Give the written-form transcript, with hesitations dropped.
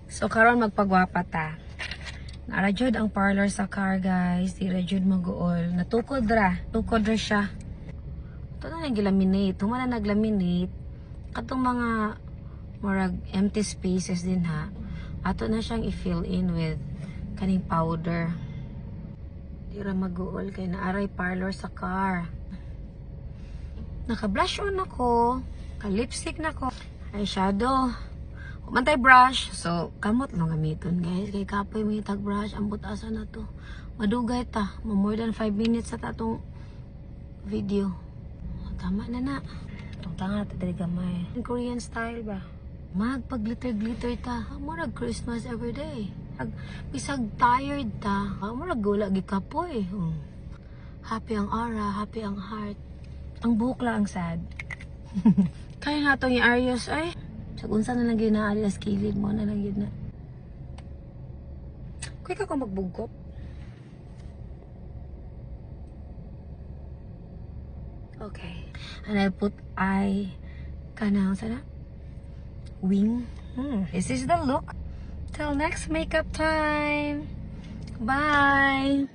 So karon magpagwapa ta. Nara jud ang parlor sa car, guys. Di ra jud maguol. Natukod ra. Tukod ra siya. Ito na nag-laminate. Humana nag-laminate. Katong mga murag empty spaces din ha. Ato na siyang i-fill in with kaning powder. Di ra maguol kay naaray parlor sa car. Naka-blush on ako. Ka-lipstick na ko. Eyeshadow. Umantay brush. So, kamot lang gamiton, guys. Kay kapoy may tag brush. Ang butasa na to. Madugay ta. More than 5 minutes sa tatong video. Tama na na. Itong tanga ta dali gamay. Korean style ba? Magpag-glitter-glitter ta. Murag Christmas everyday. Bisag tired ta. Murag gula gikapoy. Happy ang aura. Happy ang heart. Ang buhok lang ang sad. Kaya nga itong i-ayos ay. Sa unsa na lang yun na alias kilid mo na lang yun na. Kuya ka kung magbugkop. Okay. And I put eye kanang sana wing. This is the look. Till next makeup time. Bye.